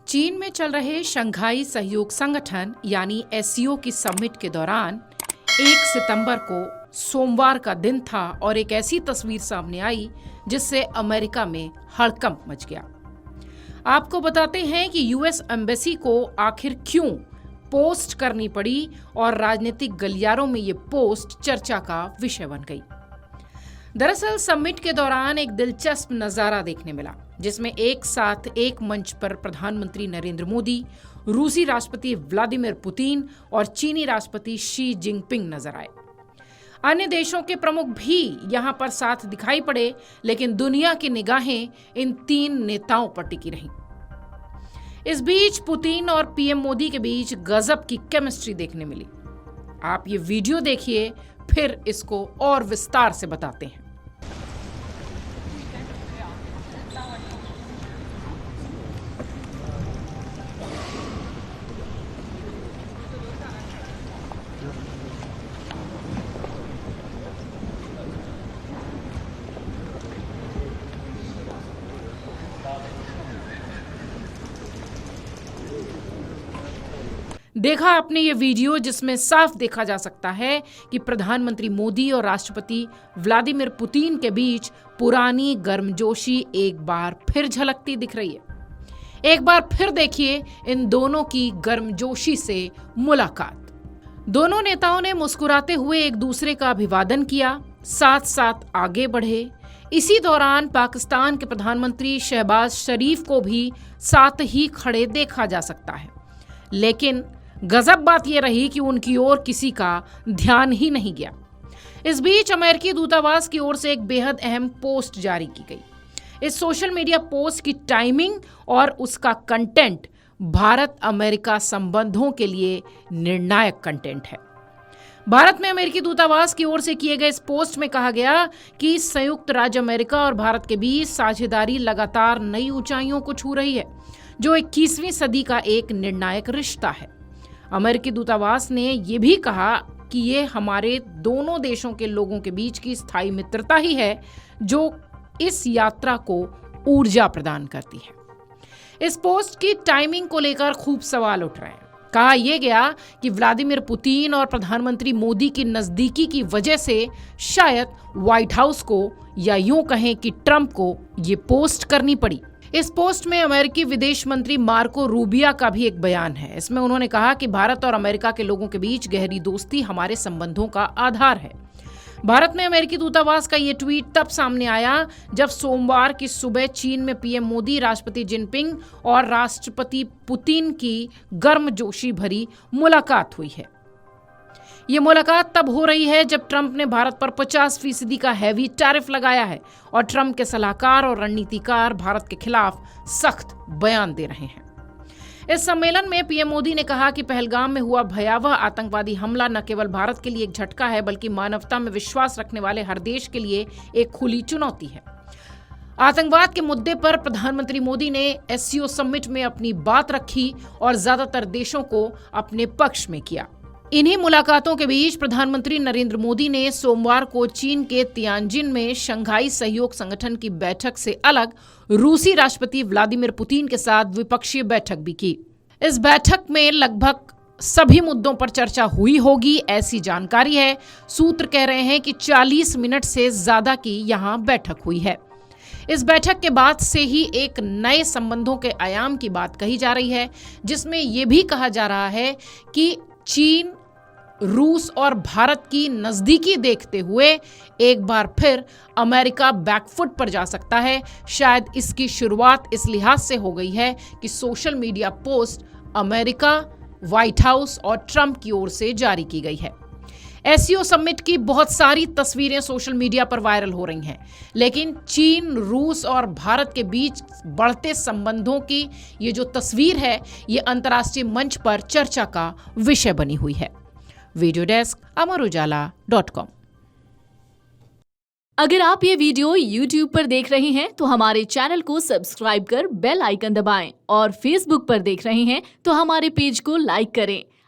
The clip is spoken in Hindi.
चीन में चल रहे शंघाई सहयोग संगठन यानी एससीओ की समिट के दौरान 1 सितंबर को सोमवार का दिन था और एक ऐसी तस्वीर सामने आई जिससे अमेरिका में हड़कंप मच गया। आपको बताते हैं कि यूएस एम्बेसी को आखिर क्यों पोस्ट करनी पड़ी और राजनीतिक गलियारों में ये पोस्ट चर्चा का विषय बन गई। दरअसल समिट के दौरान एक दिलचस्प नजारा देखने मिला जिसमें एक साथ एक मंच पर प्रधानमंत्री नरेंद्र मोदी, रूसी राष्ट्रपति व्लादिमीर पुतिन और चीनी राष्ट्रपति शी जिनपिंग नजर आए। अन्य देशों के प्रमुख भी यहां पर साथ दिखाई पड़े, लेकिन दुनिया की निगाहें इन 3 नेताओं पर टिकी रहीं। इस बीच पुतिन और पीएम मोदी के बीच गजब की केमिस्ट्री देखने मिली। आप ये वीडियो देखिए, फिर इसको और विस्तार से बताते हैं। देखा आपने ये वीडियो जिसमें साफ देखा जा सकता है कि प्रधानमंत्री मोदी और राष्ट्रपति व्लादिमीर पुतिन के बीच पुरानी गर्मजोशी एक बार फिर झलकती दिख रही है। एक बार फिर देखिए इन दोनों की गर्मजोशी से मुलाकात। दोनों नेताओं ने मुस्कुराते हुए एक दूसरे का अभिवादन किया, साथ साथ आगे बढ़े। इसी दौरान पाकिस्तान के प्रधानमंत्री शहबाज शरीफ को भी साथ ही खड़े देखा जा सकता है, लेकिन गजब बात यह रही कि उनकी ओर किसी का ध्यान ही नहीं गया। इस बीच अमेरिकी दूतावास की ओर से एक बेहद अहम पोस्ट जारी की गई। इस सोशल मीडिया पोस्ट की टाइमिंग और उसका कंटेंट भारत अमेरिका संबंधों के लिए निर्णायक कंटेंट है। भारत में अमेरिकी दूतावास की ओर से किए गए इस पोस्ट में कहा गया कि संयुक्त राज्य अमेरिका और भारत के बीच साझेदारी लगातार नई ऊंचाइयों को छू रही है, जो 21वीं सदी का एक निर्णायक रिश्ता है। अमेरिकी दूतावास ने यह भी कहा कि ये हमारे दोनों देशों के लोगों के बीच की स्थायी मित्रता ही है जो इस यात्रा को ऊर्जा प्रदान करती है। इस पोस्ट की टाइमिंग को लेकर खूब सवाल उठ रहे हैं। कहा यह गया कि व्लादिमीर पुतिन और प्रधानमंत्री मोदी की नजदीकी की वजह से शायद व्हाइट हाउस को या यूं कहें कि ट्रंप को ये पोस्ट करनी पड़ी। इस पोस्ट में अमेरिकी विदेश मंत्री मार्को रूबियो का भी एक बयान है। इसमें उन्होंने कहा कि भारत और अमेरिका के लोगों के बीच गहरी दोस्ती हमारे संबंधों का आधार है। भारत में अमेरिकी दूतावास का ये ट्वीट तब सामने आया जब सोमवार की सुबह चीन में पीएम मोदी, राष्ट्रपति जिनपिंग और राष्ट्रपति पुतिन की गर्मजोशी भरी मुलाकात हुई है। ये मुलाकात तब हो रही है जब ट्रंप ने भारत पर 50% का हैवी टैरिफ लगाया है और ट्रंप के सलाहकार और रणनीतिकार भारत के खिलाफ सख्त बयान दे रहे हैं। इस सम्मेलन में पीएम मोदी ने कहा कि पहलगाम में हुआ भयावह आतंकवादी हमला न केवल भारत के लिए एक झटका है, बल्कि मानवता में विश्वास रखने वाले हर देश के लिए एक खुली चुनौती है। आतंकवाद के मुद्दे पर प्रधानमंत्री मोदी ने एससीओ समिट में अपनी बात रखी और ज्यादातर देशों को अपने पक्ष में किया। इन्हीं मुलाकातों के बीच प्रधानमंत्री नरेंद्र मोदी ने सोमवार को चीन के तियानजिन में शंघाई सहयोग संगठन की बैठक से अलग रूसी राष्ट्रपति व्लादिमीर पुतिन के साथ द्विपक्षीय बैठक भी की। इस बैठक में लगभग सभी मुद्दों पर चर्चा हुई होगी, ऐसी जानकारी है। सूत्र कह रहे हैं कि 40 मिनट से ज्यादा की यहां बैठक हुई है। इस बैठक के बाद से ही एक नए संबंधों के आयाम की बात कही जा रही है, जिसमें यह भी कहा जा रहा है कि चीन, रूस और भारत की नजदीकी देखते हुए एक बार फिर अमेरिका बैकफुट पर जा सकता है। शायद इसकी शुरुआत इस लिहाज से हो गई है कि social media post America, white house और ट्रंप की ओर से जारी की गई है। एससीओ समिट की बहुत सारी तस्वीरें सोशल मीडिया पर वायरल हो रही हैं, लेकिन चीन, रूस और भारत के बीच बढ़ते संबंधों की ये जो तस्वीर है, ये अंतर्राष्ट्रीय मंच पर चर्चा का विषय बनी हुई है। Video desk amarujala.com। अगर आप ये वीडियो YouTube पर देख रहे हैं तो हमारे चैनल को सब्सक्राइब कर बेल आइकन दबाएं और Facebook पर देख रहे हैं तो हमारे पेज को लाइक करें।